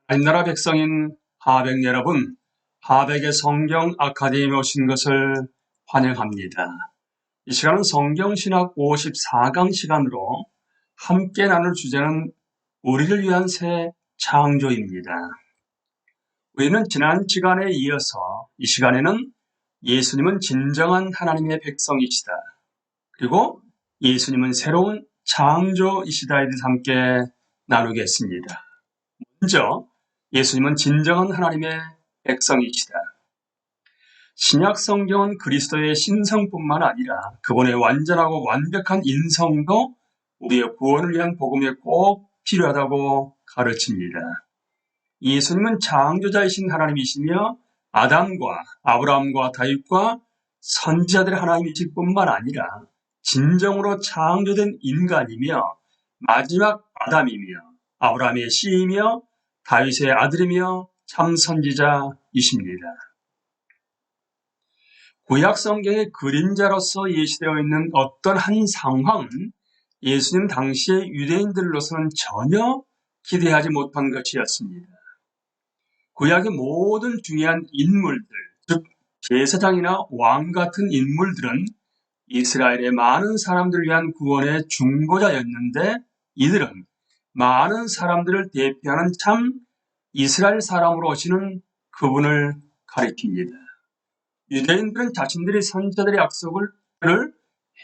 나라 백성인 하백 여러분, 하백의 성경 아카데미에 오신 것을 환영합니다. 이 시간은 성경신학 54강 시간으로 함께 나눌 주제는 우리를 위한 새 창조입니다. 우리는 지난 시간에 이어서 이 시간에는 예수님은 진정한 하나님의 백성이시다, 그리고 예수님은 새로운 창조이시다에 대해서 함께 나누겠습니다. 먼저 예수님은 진정한 하나님의 백성이시다. 신약 성경은 그리스도의 신성뿐만 아니라 그분의 완전하고 완벽한 인성도 우리의 구원을 위한 복음에 꼭 필요하다고 가르칩니다. 예수님은 창조자이신 하나님이시며 아담과 아브라함과 다윗과 선지자들의 하나님이실 뿐만 아니라 진정으로 창조된 인간이며 마지막 아담이며 아브라함의 씨이며 다윗의 아들이며 참 선지자이십니다. 구약 성경의 그림자로서 예시되어 있는 어떤 한 상황은 예수님 당시의 유대인들로서는 전혀 기대하지 못한 것이었습니다. 구약의 모든 중요한 인물들, 즉 제사장이나 왕 같은 인물들은 이스라엘의 많은 사람들을 위한 구원의 중보자였는데, 이들은 많은 사람들을 대표하는 참 이스라엘 사람으로 오시는 그분을 가리킵니다. 유대인들은 자신들이 선지자들의 약속을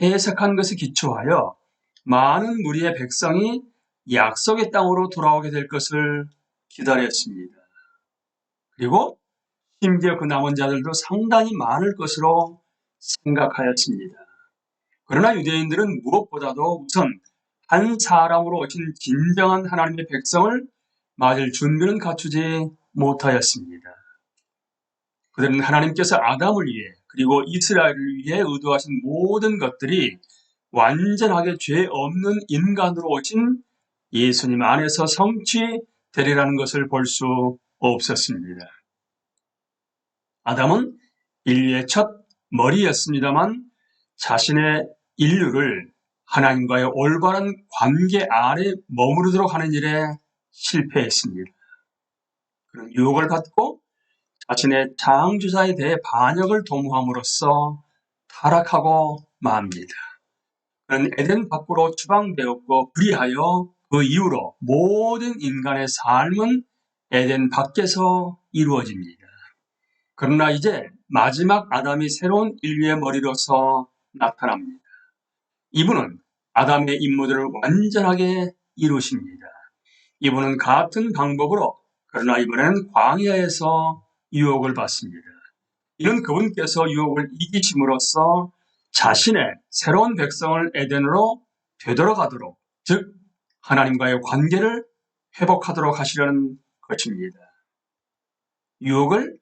해석한 것에 기초하여 많은 무리의 백성이 약속의 땅으로 돌아오게 될 것을 기다렸습니다. 그리고 심지어 그 남은 자들도 상당히 많을 것으로 생각하였습니다. 그러나 유대인들은 무엇보다도 우선 한 사람으로 오신 진정한 하나님의 백성을 맞을 준비는 갖추지 못하였습니다. 그들은 하나님께서 아담을 위해 그리고 이스라엘을 위해 의도하신 모든 것들이 완전하게 죄 없는 인간으로 오신 예수님 안에서 성취되리라는 것을 볼 수 없었습니다. 아담은 인류의 첫 머리였습니다만 자신의 인류를 하나님과의 올바른 관계 안에 머무르도록 하는 일에 실패했습니다. 그런 유혹을 받고 자신의 창조자에 대해 반역을 도모함으로써 타락하고 맙니다. 그는 에덴 밖으로 추방되었고, 그리하여 그 이후로 모든 인간의 삶은 에덴 밖에서 이루어집니다. 그러나 이제 마지막 아담이 새로운 인류의 머리로서 나타납니다. 이분은 아담의 임무들을 완전하게 이루십니다. 이분은 같은 방법으로, 그러나 이번에는 광야에서 유혹을 받습니다. 이는 그분께서 유혹을 이기심으로써 자신의 새로운 백성을 에덴으로 되돌아가도록, 즉 하나님과의 관계를 회복하도록 하시려는 것입니다. 유혹을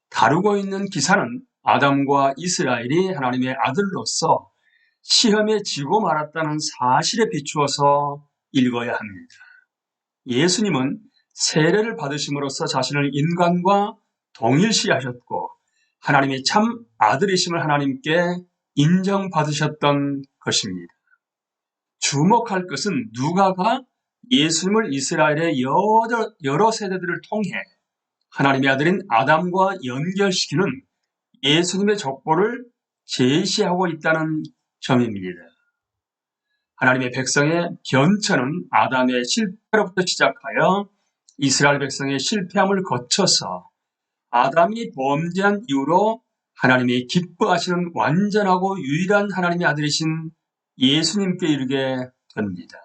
다루고 있는 기사는 아담과 이스라엘이 하나님의 아들로서 시험에 지고 말았다는 사실에 비추어서 읽어야 합니다. 예수님은 세례를 받으심으로써 자신을 인간과 동일시하셨고 하나님의 참 아들이심을 하나님께 인정받으셨던 것입니다. 주목할 것은 누가가 예수님을 이스라엘의 여러 세대들을 통해 하나님의 아들인 아담과 연결시키는 예수님의 족보를 제시하고 있다는 점입니다. 하나님의 백성의 변천은 아담의 실패로부터 시작하여 이스라엘 백성의 실패함을 거쳐서 아담이 범죄한 이후로 하나님이 기뻐하시는 완전하고 유일한 하나님의 아들이신 예수님께 이르게 됩니다.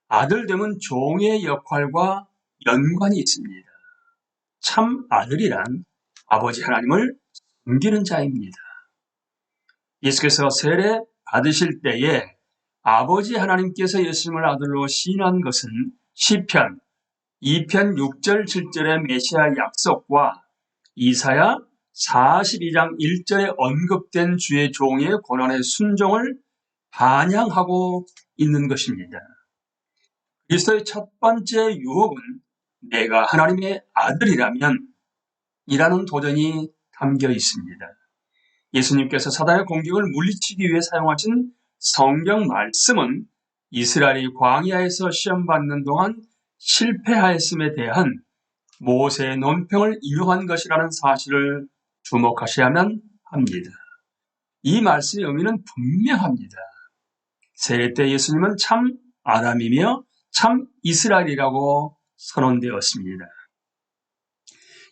아들됨은 종의 역할과 연관이 있습니다. 참 아들이란 아버지 하나님을 섬기는 자입니다. 예수께서 세례 받으실 때에 아버지 하나님께서 예수님을 아들로 시인한 것은 시편 2편 6절 7절의 메시아 약속과 이사야 42장 1절에 언급된 주의 종의 고난의 순종을 반영하고 있는 것입니다. 그리스도의 첫 번째 유혹은 내가 하나님의 아들이라면 이라는 도전이 담겨 있습니다. 예수님께서 사단의 공격을 물리치기 위해 사용하신 성경 말씀은 이스라엘이 광야에서 시험받는 동안 실패하였음에 대한 모세의 논평을 인용한 것이라는 사실을 주목하셔야만 합니다. 이 말씀의 의미는 분명합니다. 세례 때 예수님은 참 아람이며 참 이스라엘이라고 선언되었습니다.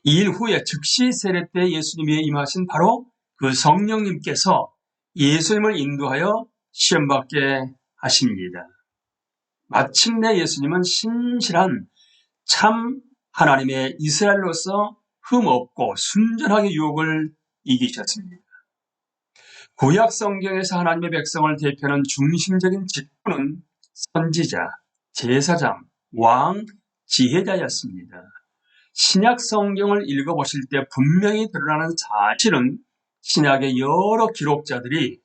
이 일 후에 즉시 세례 때 예수님이 임하신 바로 그 성령님께서 예수님을 인도하여 시험받게 하십니다. 마침내 예수님은 신실한 참 하나님의 이스라엘로서 흠없고 순전하게 유혹을 이기셨습니다. 구약 성경에서 하나님의 백성을 대표하는 중심적인 직분은 선지자, 제사장, 왕, 지혜자였습니다. 신약 성경을 읽어보실 때 분명히 드러나는 사실은 신약의 여러 기록자들이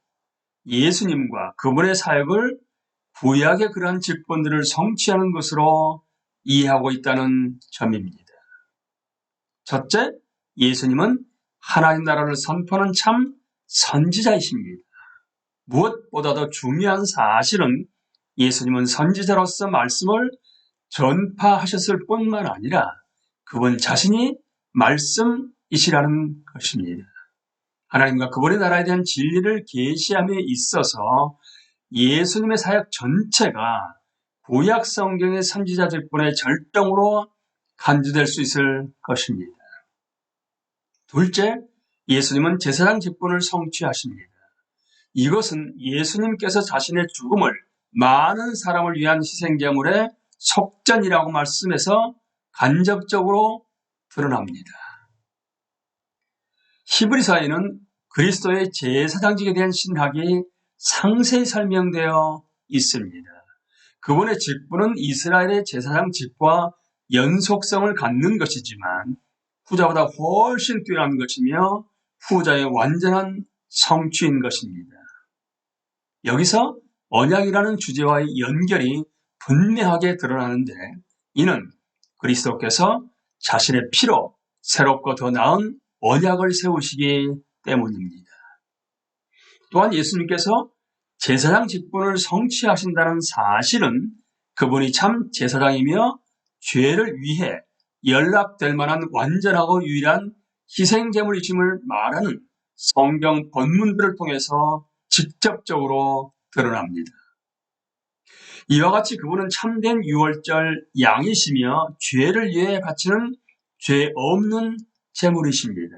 예수님과 그분의 사역을 구약의 그러한 직분들을 성취하는 것으로 이해하고 있다는 점입니다. 첫째, 예수님은 하나님 나라를 선포하는 참 선지자이십니다. 무엇보다도 중요한 사실은 예수님은 선지자로서 말씀을 전파하셨을 뿐만 아니라 그분 자신이 말씀이시라는 것입니다. 하나님과 그분의 나라에 대한 진리를 계시함에 있어서 예수님의 사역 전체가 구약 성경의 선지자 직분의 절정으로 간주될 수 있을 것입니다. 둘째, 예수님은 제사장 직분을 성취하십니다. 이것은 예수님께서 자신의 죽음을 많은 사람을 위한 희생제물의 속전이라고 말씀해서 간접적으로 드러납니다. 히브리서에는 그리스도의 제사장직에 대한 신학이 상세히 설명되어 있습니다. 그분의 직분은 이스라엘의 제사장 직과 연속성을 갖는 것이지만 후자보다 훨씬 뛰어난 것이며 후자의 완전한 성취인 것입니다. 여기서 언약이라는 주제와의 연결이 분명하게 드러나는데 이는 그리스도께서 자신의 피로 새롭고 더 나은 언약을 세우시기 때문입니다. 또한 예수님께서 제사장 직분을 성취하신다는 사실은 그분이 참 제사장이며 죄를 위해 연락될 만한 완전하고 유일한 희생제물이심을 말하는 성경 본문들을 통해서 직접적으로 드러납니다. 이와 같이 그분은 참된 유월절 양이시며 죄를 위해 바치는 죄 없는 제물이십니다.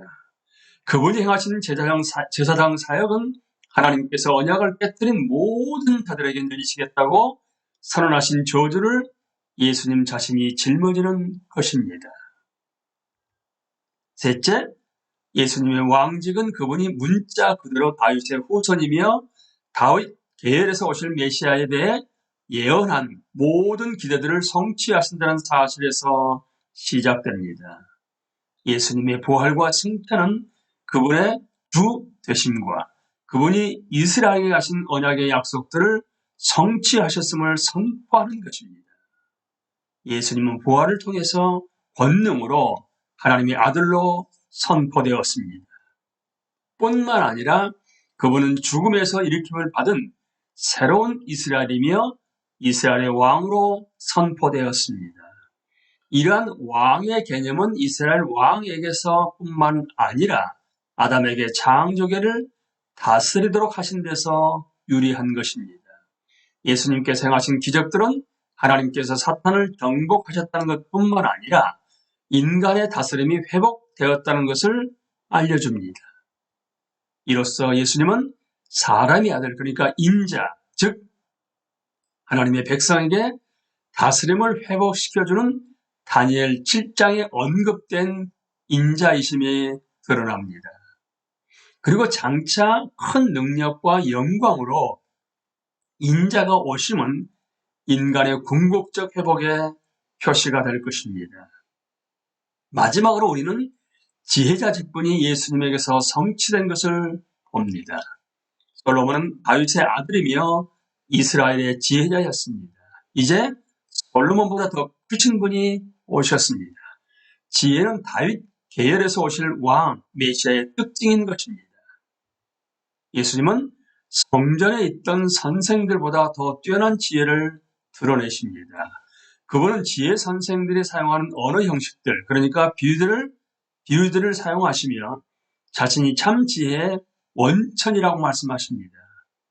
그분이 행하신 제사장 사역은 하나님께서 언약을 깨뜨린 모든 자들에게 내리시겠다고 선언하신 저주를 예수님 자신이 짊어지는 것입니다. 셋째, 예수님의 왕직은 그분이 문자 그대로 다윗의 후손이며 다윗 계열에서 오실 메시아에 대해 예언한 모든 기대들을 성취하신다는 사실에서 시작됩니다. 예수님의 부활과 승천은 그분의 주 되심과 그분이 이스라엘에 하신 언약의 약속들을 성취하셨음을 선포하는 것입니다. 예수님은 부활을 통해서 권능으로 하나님의 아들로 선포되었습니다. 뿐만 아니라 그분은 죽음에서 일으킴을 받은 새로운 이스라엘이며 이스라엘의 왕으로 선포되었습니다. 이러한 왕의 개념은 이스라엘 왕에게서 뿐만 아니라 아담에게 창조계를 다스리도록 하신 데서 유리한 것입니다. 예수님께서 행하신 기적들은 하나님께서 사탄을 정복하셨다는 것뿐만 아니라 인간의 다스림이 회복되었다는 것을 알려줍니다. 이로써 예수님은 사람의 아들, 그러니까 인자, 즉 하나님의 백성에게 다스림을 회복시켜주는 다니엘 7장에 언급된 인자이심이 드러납니다. 그리고 장차 큰 능력과 영광으로 인자가 오심은 인간의 궁극적 회복의 표시가 될 것입니다. 마지막으로 우리는 지혜자 직분이 예수님에게서 성취된 것을 봅니다. 솔로몬은 다윗의 아들이며 이스라엘의 지혜자였습니다. 이제 솔로몬보다 더 크신 분이 오셨습니다. 지혜는 다윗 계열에서 오실 왕, 메시아의 특징인 것입니다. 예수님은 성전에 있던 선생들보다 더 뛰어난 지혜를 드러내십니다. 그분은 지혜 선생들이 사용하는 언어 형식들, 그러니까 비유들을 사용하시며 자신이 참 지혜의 원천이라고 말씀하십니다.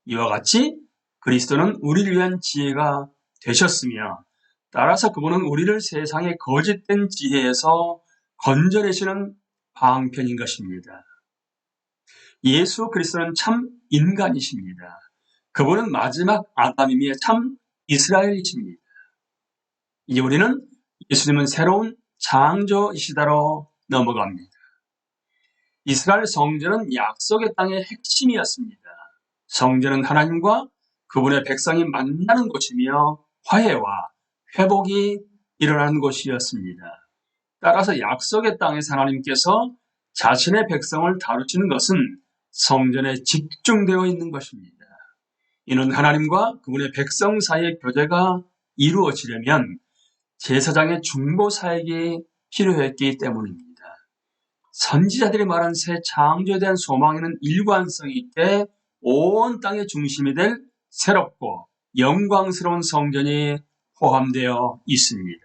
이와 같이 그리스도는 우리를 위한 지혜가 되셨으며 따라서 그분은 우리를 세상의 거짓된 지혜에서 건져내시는 방편인 것입니다. 예수 그리스도는 참 인간이십니다. 그분은 마지막 아담이며 참 이스라엘이십니다. 이제 우리는 예수님은 새로운 창조이시다로 넘어갑니다. 이스라엘 성전은 약속의 땅의 핵심이었습니다. 성전은 하나님과 그분의 백성이 만나는 곳이며 화해와 회복이 일어나는 곳이었습니다. 따라서 약속의 땅에서 하나님께서 자신의 백성을 다루시는 것은 성전에 집중되어 있는 것입니다. 이는 하나님과 그분의 백성 사이의 교제가 이루어지려면 제사장의 중보 사역이 필요했기 때문입니다. 선지자들이 말한 새 창조에 대한 소망에는 일관성 있게 온 땅의 중심이 될 새롭고 영광스러운 성전이 포함되어 있습니다.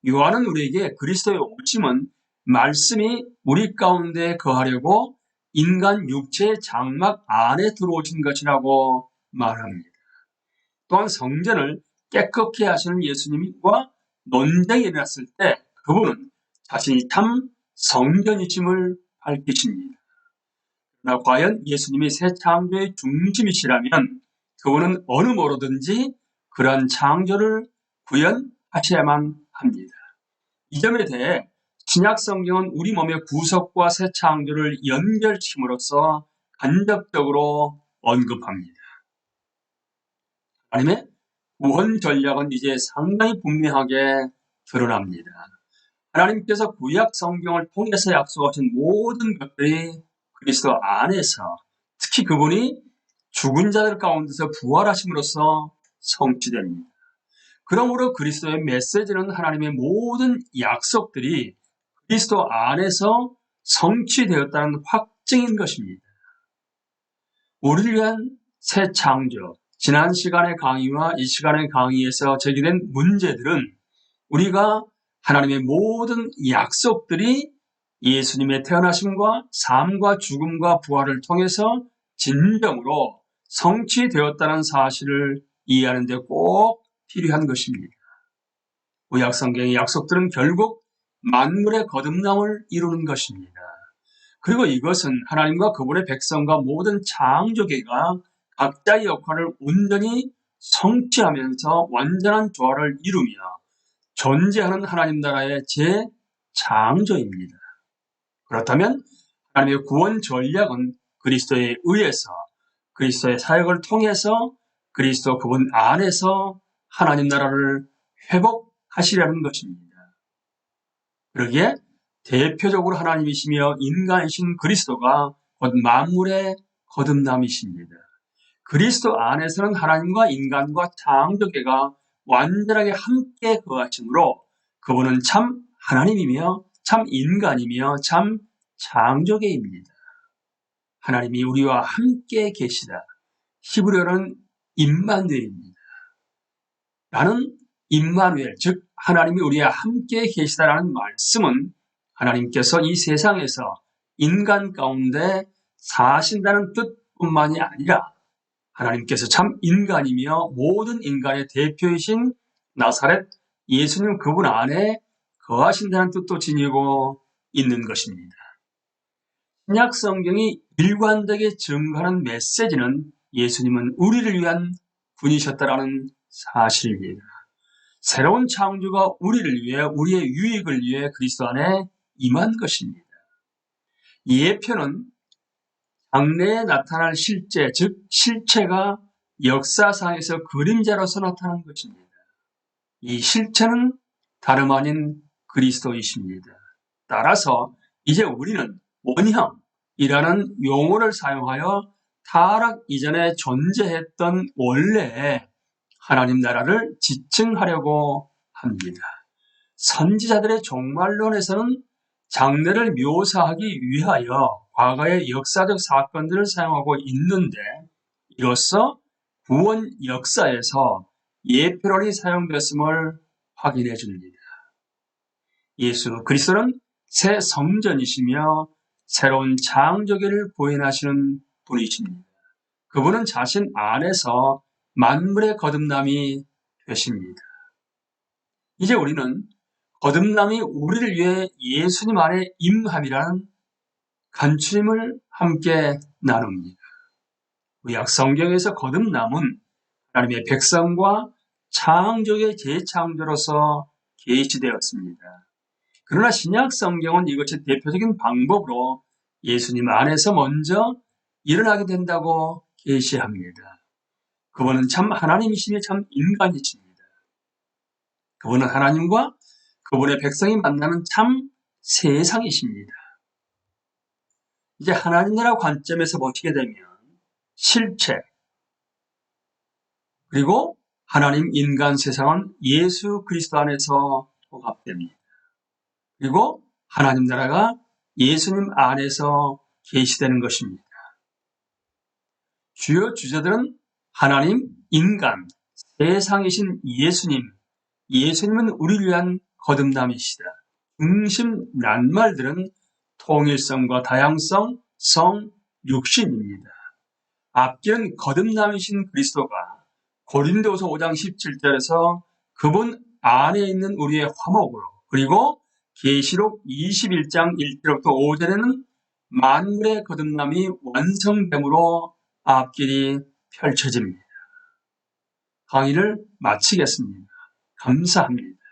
요한은 우리에게 그리스도의 오심은 말씀이 우리 가운데 거하려고 인간 육체의 장막 안에 들어오신 것이라고 말합니다. 또한 성전을 깨끗게 하시는 예수님과 논쟁이 일어났을 때 그분은 자신이 참 성전이심을 밝히십니다. 그러나 과연 예수님이 새 창조의 중심이시라면 그분은 어느 모로든지 그러한 창조를 구현하셔야만 합니다. 이 점에 대해 신약 성경은 우리 몸의 구속과 새 창조를 연결시킴으로써 간접적으로 언급합니다. 하나님의 구원 전략은 이제 상당히 분명하게 드러납니다. 하나님께서 구약 성경을 통해서 약속하신 모든 것들이 그리스도 안에서 특히 그분이 죽은 자들 가운데서 부활하심으로써 성취됩니다. 그러므로 그리스도의 메시지는 하나님의 모든 약속들이 그리스도 안에서 성취되었다는 확증인 것입니다. 우리를 위한 새 창조, 지난 시간의 강의와 이 시간의 강의에서 제기된 문제들은 우리가 하나님의 모든 약속들이 예수님의 태어나심과 삶과 죽음과 부활을 통해서 진정으로 성취되었다는 사실을 이해하는 데 꼭 필요한 것입니다. 구약 성경의 약속들은 결국 만물의 거듭남을 이루는 것입니다. 그리고 이것은 하나님과 그분의 백성과 모든 창조계가 각자의 역할을 온전히 성취하면서 완전한 조화를 이루며 존재하는 하나님 나라의 재창조입니다. 그렇다면 하나님의 구원 전략은 그리스도에 의해서 그리스도의 사역을 통해서 그리스도 그분 안에서 하나님 나라를 회복하시려는 것입니다. 그러기에 대표적으로 하나님이시며 인간이신 그리스도가 곧 만물의 거듭남이십니다. 그리스도 안에서는 하나님과 인간과 창조계가 완전하게 함께 거하심으로 그분은 참 하나님이며 참 인간이며 참 창조계입니다. 하나님이 우리와 함께 계시다. 히브리어는 임마누엘입니다. 라는 임마누엘, 즉 하나님이 우리와 함께 계시다라는 말씀은 하나님께서 이 세상에서 인간 가운데 사신다는 뜻뿐만이 아니라 하나님께서 참 인간이며 모든 인간의 대표이신 나사렛 예수님 그분 안에 거하신다는 뜻도 지니고 있는 것입니다. 신약 성경이 일관되게 증거하는 메시지는 예수님은 우리를 위한 분이셨다라는 사실입니다. 새로운 창조가 우리를 위해 우리의 유익을 위해 그리스도 안에 임한 것입니다. 예표는 장래에 나타날 실제, 즉 실체가 역사상에서 그림자로서 나타난 것입니다. 이 실체는 다름 아닌 그리스도이십니다. 따라서 이제 우리는 원형이라는 용어를 사용하여 타락 이전에 존재했던 원래의 하나님 나라를 지칭하려고 합니다. 선지자들의 종말론에서는 장래를 묘사하기 위하여 과거의 역사적 사건들을 사용하고 있는데 이로써 구원 역사에서 예표론이 사용됐음을 확인해 줍니다. 예수 그리스도는 새 성전이시며 새로운 창조계를 보존하시는 분이십니다. 그분은 자신 안에서 만물의 거듭남이 되십니다. 이제 우리는 거듭남이 우리를 위해 예수님 안에 임함이라는 간추림을 함께 나눕니다. 구약 성경에서 거듭남은 하나님의 백성과 창조의 재창조로서 계시되었습니다. 그러나 신약 성경은 이것이 대표적인 방법으로 예수님 안에서 먼저 일어나게 된다고 계시합니다. 그분은 참 하나님이시며 참 인간이십니다. 그분은 하나님과 그분의 백성이 만나는 참 세상이십니다. 이제 하나님 나라 관점에서 보시게 되면 실체, 그리고 하나님 인간 세상은 예수 그리스도 안에서 통합됩니다. 그리고 하나님 나라가 예수님 안에서 계시되는 것입니다. 주요 주제들은 하나님, 인간, 세상이신 예수님, 예수님은 우리를 위한 거듭남이시다. 중심 낱말들은 통일성과 다양성, 성, 육신입니다. 앞뒤는 거듭남이신 그리스도가 고린도서 5장 17절에서 그분 안에 있는 우리의 화목으로, 그리고 계시록 21장 1절부터 5절에는 만물의 거듭남이 완성됨으로 앞길이 펼쳐집니다. 강의를 마치겠습니다. 감사합니다.